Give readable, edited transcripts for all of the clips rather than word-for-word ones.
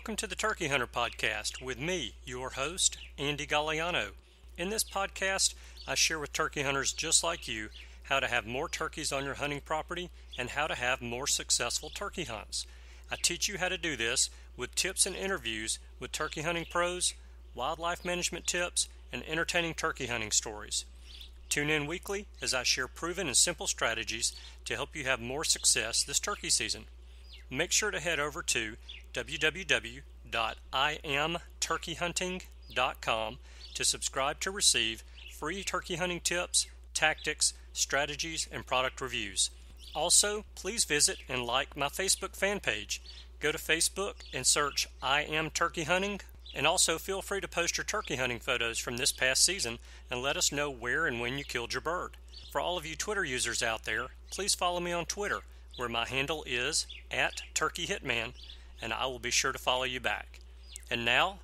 Welcome to the Turkey Hunter Podcast with me, your host, Andy Galliano. In this podcast, I share with turkey hunters just like you how to have more turkeys on your hunting property and how to have more successful turkey hunts. I teach you how to do this with tips and interviews with turkey hunting pros, wildlife management tips, and entertaining turkey hunting stories. Tune in weekly as I share proven and simple strategies to help you have more success this turkey season. Make sure to head over to www.iamturkeyhunting.com to subscribe to receive free turkey hunting tips, tactics, strategies, and product reviews. Also, please visit and like my Facebook fan page. Go to Facebook and search I Am Turkey Hunting, and also feel free to post your turkey hunting photos from this past season and let us know where and when you killed your bird. For all of you Twitter users out there, please follow me on Twitter, where my handle is @TurkeyHitman, and I will be sure to follow you back. And now,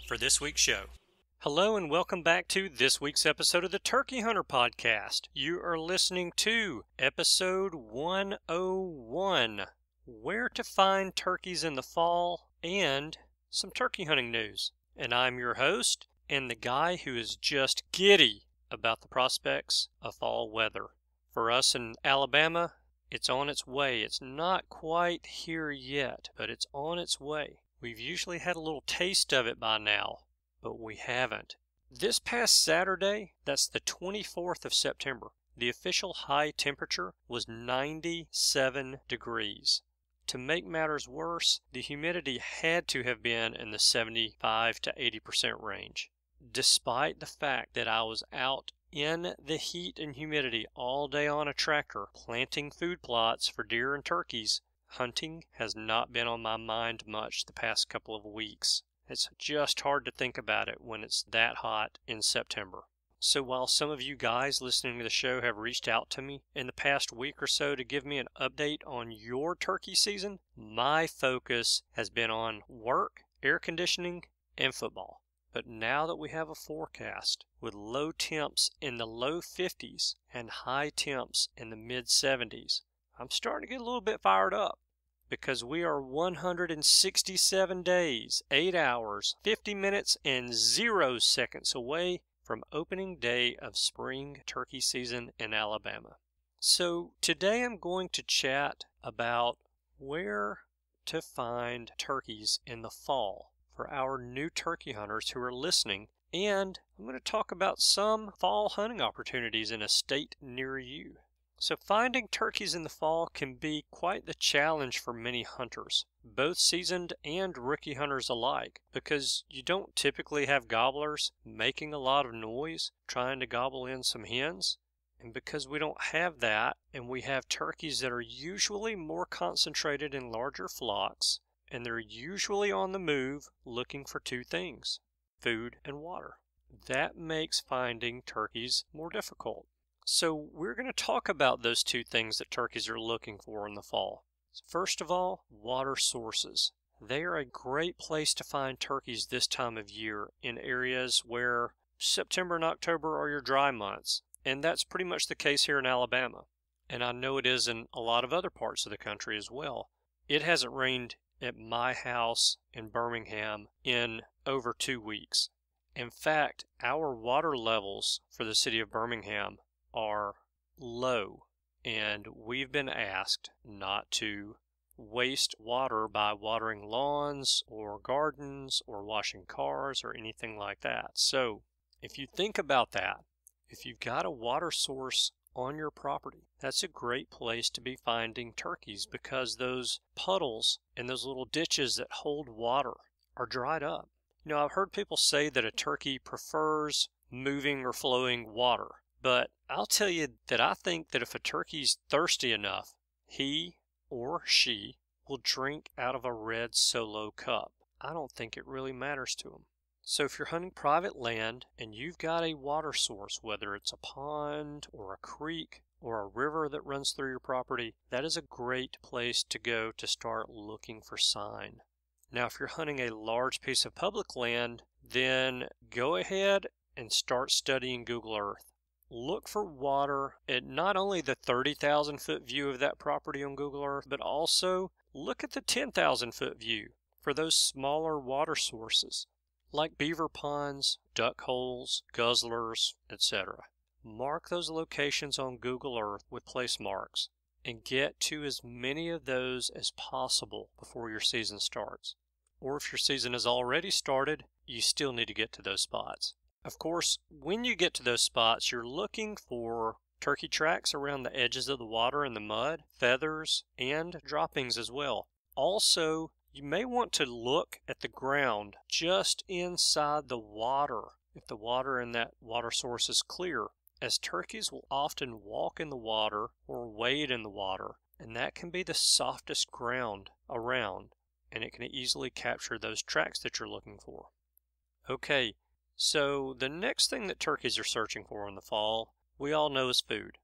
for this week's show. Hello and welcome back to this week's episode of the Turkey Hunter Podcast. You are listening to episode 101, Where to Find Turkeys in the Fall, and some turkey hunting news. And I'm your host, and the guy who is just giddy about the prospects of fall weather. For us in Alabama, it's on its way. It's not quite here yet, but it's on its way. We've usually had a little taste of it by now, but we haven't. This past Saturday, that's the 24th of September, the official high temperature was 97 degrees. To make matters worse, the humidity had to have been in the 75 to 80% range. Despite the fact that I was out in the heat and humidity all day on a tractor planting food plots for deer and turkeys, hunting has not been on my mind much the past couple of weeks. It's just hard to think about it when it's that hot in September. So while some of you guys listening to the show have reached out to me in the past week or so to give me an update on your turkey season, my focus has been on work, air conditioning, and football. But now that we have a forecast with low temps in the low 50s and high temps in the mid 70s, I'm starting to get a little bit fired up because we are 167 days, 8 hours, 50 minutes, and 0 seconds away from opening day of spring turkey season in Alabama. So today I'm going to chat about where to find turkeys in the fall for our new turkey hunters who are listening, and I'm going to talk about some fall hunting opportunities in a state near you. So finding turkeys in the fall can be quite the challenge for many hunters, both seasoned and rookie hunters alike, because you don't typically have gobblers making a lot of noise trying to gobble in some hens. And because we don't have that, and we have turkeys that are usually more concentrated in larger flocks, and they're usually on the move looking for two things, food and water. That makes finding turkeys more difficult. So we're going to talk about those two things that turkeys are looking for in the fall. First of all, water sources. They are a great place to find turkeys this time of year in areas where September and October are your dry months. And that's pretty much the case here in Alabama. And I know it is in a lot of other parts of the country as well. It hasn't rained at my house in Birmingham in over 2 weeks. In fact, our water levels for the city of Birmingham are low, and we've been asked not to waste water by watering lawns or gardens or washing cars or anything like that. So if you think about that, if you've got a water source on your property, that's a great place to be finding turkeys because those puddles and those little ditches that hold water are dried up. You know, I've heard people say that a turkey prefers moving or flowing water, but I'll tell you that I think that if a turkey's thirsty enough, he or she will drink out of a red Solo cup. I don't think it really matters to them. So if you're hunting private land and you've got a water source, whether it's a pond or a creek or a river that runs through your property, that is a great place to go to start looking for sign. Now, if you're hunting a large piece of public land, then go ahead and start studying Google Earth. Look for water at not only the 30,000 foot view of that property on Google Earth, but also look at the 10,000-foot view for those smaller water sources, like beaver ponds, duck holes, guzzlers, etc. Mark those locations on Google Earth with place marks and get to as many of those as possible before your season starts. Or if your season has already started, you still need to get to those spots. Of course, when you get to those spots, you're looking for turkey tracks around the edges of the water and the mud, feathers, and droppings as well. Also, you may want to look at the ground just inside the water if the water in that water source is clear, as turkeys will often walk in the water or wade in the water, and that can be the softest ground around, and it can easily capture those tracks that you're looking for. Okay, so the next thing that turkeys are searching for in the fall, we all know, is food.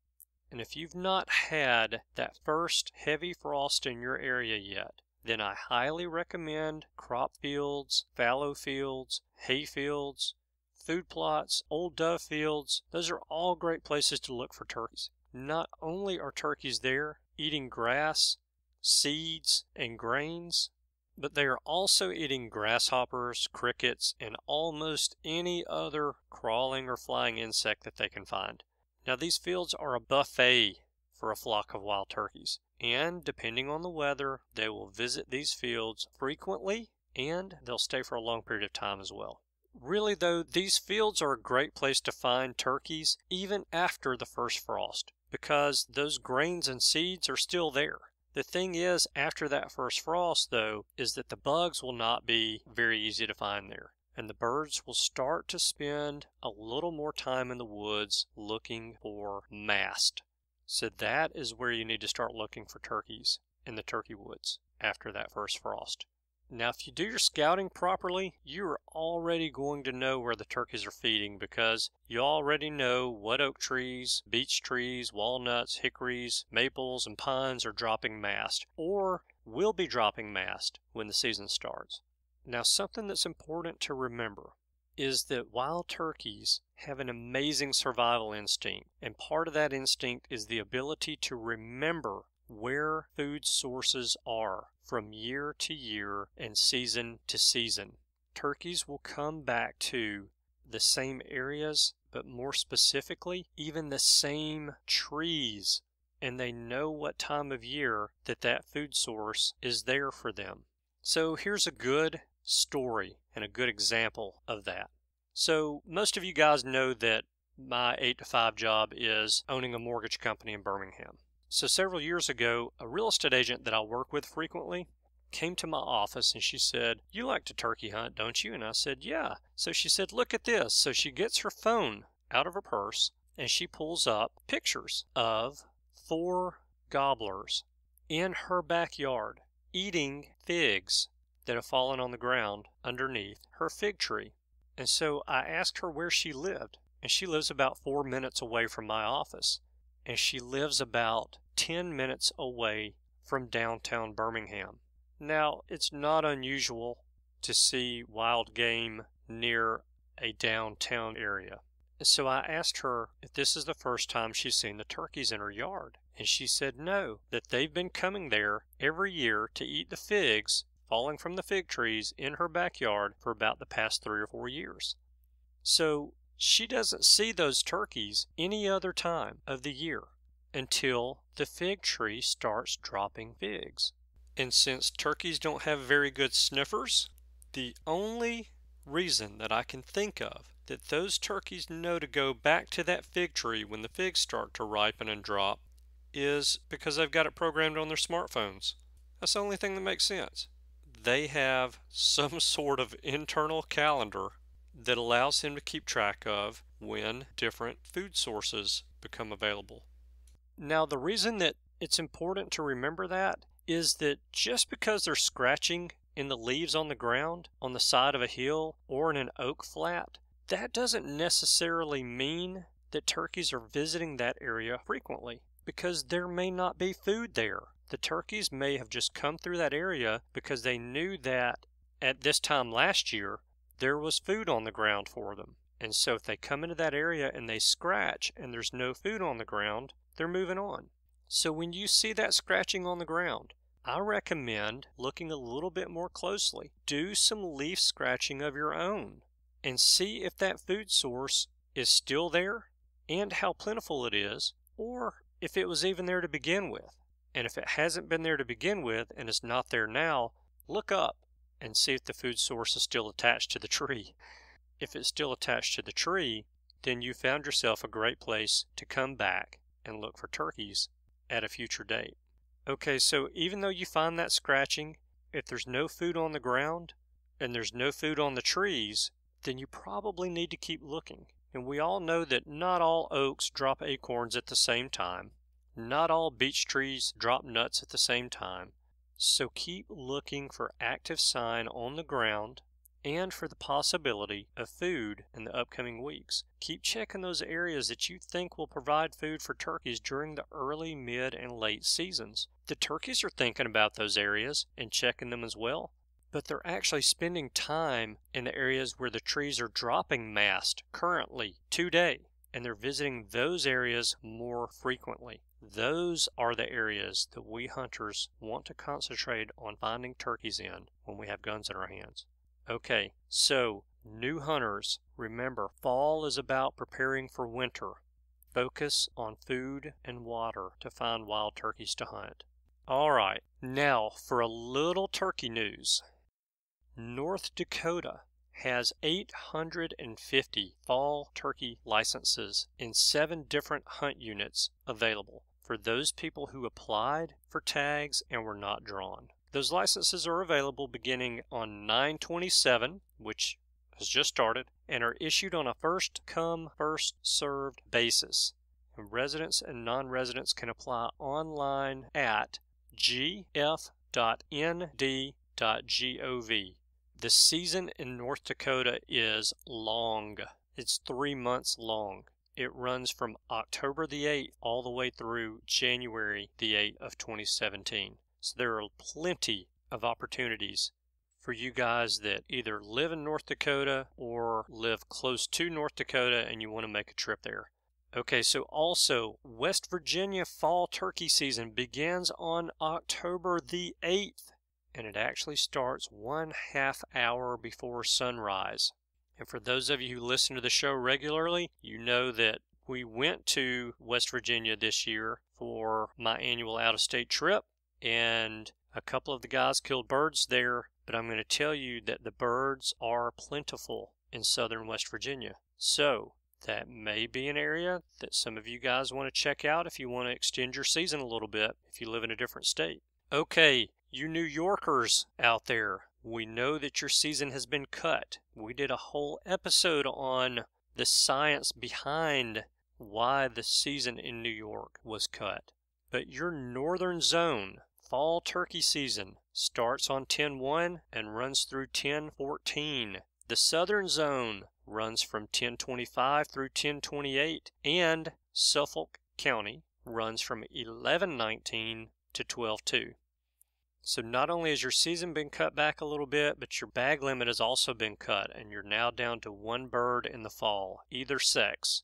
And if you've not had that first heavy frost in your area yet, then I highly recommend crop fields, fallow fields, hay fields, food plots, old dove fields. Those are all great places to look for turkeys. Not only are turkeys there eating grass, seeds, and grains, but they are also eating grasshoppers, crickets, and almost any other crawling or flying insect that they can find. Now, these fields are a buffet for a flock of wild turkeys, and depending on the weather, they will visit these fields frequently, and they'll stay for a long period of time as well. Really though, these fields are a great place to find turkeys even after the first frost, because those grains and seeds are still there. The thing is, after that first frost though, is that the bugs will not be very easy to find there, and the birds will start to spend a little more time in the woods looking for mast. So that is where you need to start looking for turkeys, in the turkey woods, after that first frost. Now, if you do your scouting properly, you're already going to know where the turkeys are feeding, because you already know what oak trees, beech trees, walnuts, hickories, maples, and pines are dropping mast, or will be dropping mast when the season starts. Now, something that's important to remember is that wild turkeys have an amazing survival instinct, and part of that instinct is the ability to remember where food sources are from year to year and season to season. Turkeys will come back to the same areas, but more specifically, even the same trees, and they know what time of year that food source is there for them. So here's a good story and a good example of that. So most of you guys know that my 8-to-5 job is owning a mortgage company in Birmingham. So several years ago, a real estate agent that I work with frequently came to my office and she said, "You like to turkey hunt, don't you?" And I said, "Yeah." So she said, "Look at this." So she gets her phone out of her purse and she pulls up pictures of 4 gobblers in her backyard eating figs that have fallen on the ground underneath her fig tree. And so I asked her where she lived, and she lives about 4 minutes away from my office, and she lives about 10 minutes away from downtown Birmingham. Now, it's not unusual to see wild game near a downtown area. So I asked her if this is the first time she's seen the turkeys in her yard, and she said no, that they've been coming there every year to eat the figs falling from the fig trees in her backyard for about the past 3 or 4 years. So she doesn't see those turkeys any other time of the year until the fig tree starts dropping figs. And since turkeys don't have very good sniffers, the only reason that I can think of that those turkeys know to go back to that fig tree when the figs start to ripen and drop is because they've got it programmed on their smartphones. That's the only thing that makes sense. They have some sort of internal calendar that allows them to keep track of when different food sources become available. Now, the reason that it's important to remember that is that just because they're scratching in the leaves on the ground, on the side of a hill, or in an oak flat, that doesn't necessarily mean that turkeys are visiting that area frequently, because there may not be food there. The turkeys may have just come through that area because they knew that at this time last year there was food on the ground for them. And so if they come into that area and they scratch and there's no food on the ground, they're moving on. So when you see that scratching on the ground, I recommend looking a little bit more closely. Do some leaf scratching of your own and see if that food source is still there and how plentiful it is, or if it was even there to begin with. And if it hasn't been there to begin with and is not there now, look up and see if the food source is still attached to the tree. If it's still attached to the tree, then you found yourself a great place to come back and look for turkeys at a future date. Okay, so even though you find that scratching, if there's no food on the ground and there's no food on the trees, then you probably need to keep looking. And we all know that not all oaks drop acorns at the same time. Not all beech trees drop nuts at the same time. So keep looking for active sign on the ground and for the possibility of food in the upcoming weeks. Keep checking those areas that you think will provide food for turkeys during the early, mid, and late seasons. The turkeys are thinking about those areas and checking them as well, but they're actually spending time in the areas where the trees are dropping mast currently today, and they're visiting those areas more frequently. Those are the areas that we hunters want to concentrate on finding turkeys in when we have guns in our hands. Okay, so new hunters, remember, fall is about preparing for winter. Focus on food and water to find wild turkeys to hunt. All right, now for a little turkey news. North Dakota has 850 fall turkey licenses in 7 different hunt units available for those people who applied for tags and were not drawn. Those licenses are available beginning on 9/27, which has just started, and are issued on a first-come, first-served basis. And residents and non-residents can apply online at gf.nd.gov. The season in North Dakota is long. It's 3 months long. It runs from October the 8th all the way through January the 8th of 2017. So there are plenty of opportunities for you guys that either live in North Dakota or live close to North Dakota and you want to make a trip there. Okay, so also West Virginia fall turkey season begins on October the 8th, and it actually starts 1/2 hour before sunrise. And for those of you who listen to the show regularly, you know that we went to West Virginia this year for my annual out-of-state trip, and a couple of the guys killed birds there, but I'm going to tell you that the birds are plentiful in southern West Virginia. So that may be an area that some of you guys want to check out if you want to extend your season a little bit if you live in a different state. Okay, you New Yorkers out there, we know that your season has been cut. We did a whole episode on the science behind why the season in New York was cut. But your northern zone fall turkey season starts on 10/1 and runs through 10/14. The southern zone runs from 10/25 through 10/28, and Suffolk County runs from 11/19 to 12/2. So not only has your season been cut back a little bit, but your bag limit has also been cut, and you're now down to 1 bird in the fall, either sex.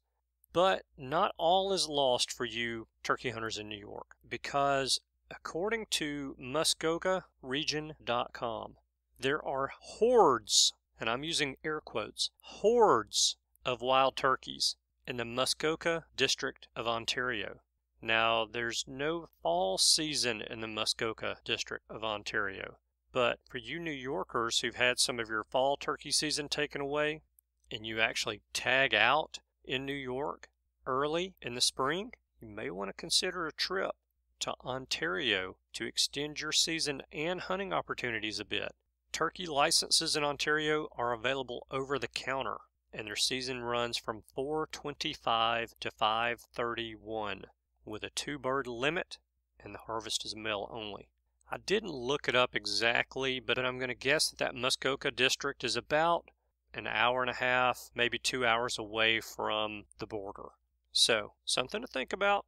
But not all is lost for you turkey hunters in New York, because according to muskokaregion.com, there are hordes, and I'm using air quotes, hordes of wild turkeys in the Muskoka District of Ontario. Now, there's no fall season in the Muskoka District of Ontario, but for you New Yorkers who've had some of your fall turkey season taken away, and you actually tag out in New York early in the spring, you may want to consider a trip to Ontario to extend your season and hunting opportunities a bit. Turkey licenses in Ontario are available over the counter, and their season runs from 4/25 to 5/31 with a 2-bird limit, and the harvest is male only. I didn't look it up exactly, but I'm going to guess that Muskoka district is about an hour and a half, maybe 2 hours away from the border. So, something to think about.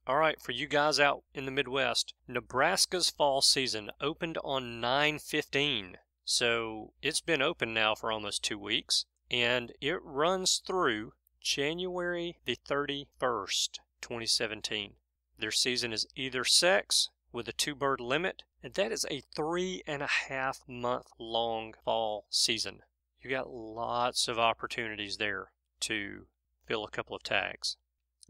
All right, for you guys out in the Midwest, Nebraska's fall season opened on 9/15. So it's been open now for almost 2 weeks, and it runs through January the 31st, 2017. Their season is either sex with a 2-bird limit, And that is a 3.5-month long fall season. You got lots of opportunities there to fill a couple of tags.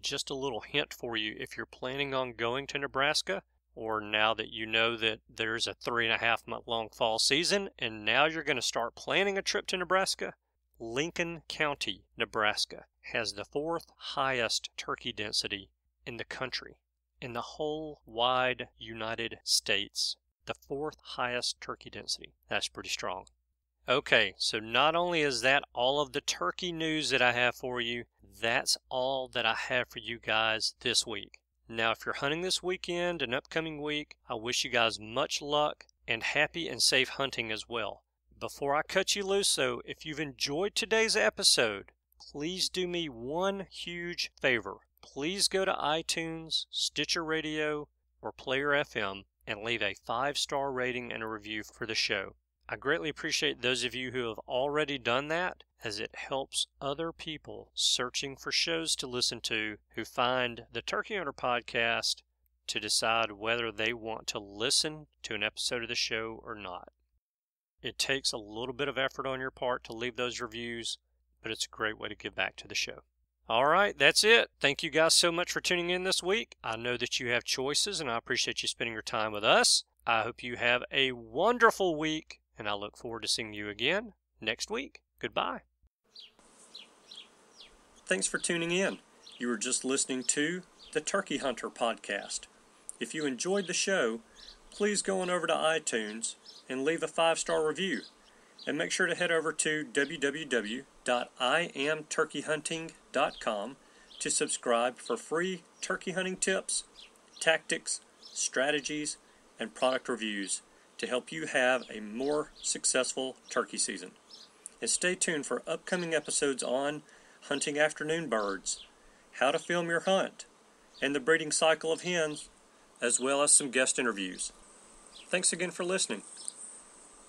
Just a little hint for you, if you're planning on going to Nebraska, or now that you know that there's a 3.5-month long fall season, and now you're going to start planning a trip to Nebraska, Lincoln County, Nebraska, has the 4th highest turkey density in the country. In the whole wide United States, the 4th highest turkey density. That's pretty strong. Okay, so not only is that all of the turkey news that I have for you, that's all that I have for you guys this week. Now, if you're hunting this weekend and upcoming week, I wish you guys much luck and happy and safe hunting as well. Before I cut you loose, though, if you've enjoyed today's episode, please do me one huge favor. Please go to iTunes, Stitcher Radio, or Player FM and leave a 5-star rating and a review for the show. I greatly appreciate those of you who have already done that, as it helps other people searching for shows to listen to who find the Turkey Hunter podcast to decide whether they want to listen to an episode of the show or not. It takes a little bit of effort on your part to leave those reviews, but it's a great way to give back to the show. All right, that's it. Thank you guys so much for tuning in this week. I know that you have choices, and I appreciate you spending your time with us. I hope you have a wonderful week, and I look forward to seeing you again next week. Goodbye. Thanks for tuning in. You were just listening to the Turkey Hunter podcast. If you enjoyed the show, please go on over to iTunes and leave a 5-star review. And make sure to head over to www.iamturkeyhunting.com to subscribe for free turkey hunting tips, tactics, strategies, and product reviews to help you have a more successful turkey season. And stay tuned for upcoming episodes on hunting afternoon birds, how to film your hunt, and the breeding cycle of hens, as well as some guest interviews. Thanks again for listening.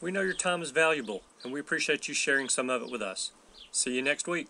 We know your time is valuable, and we appreciate you sharing some of it with us. See you next week.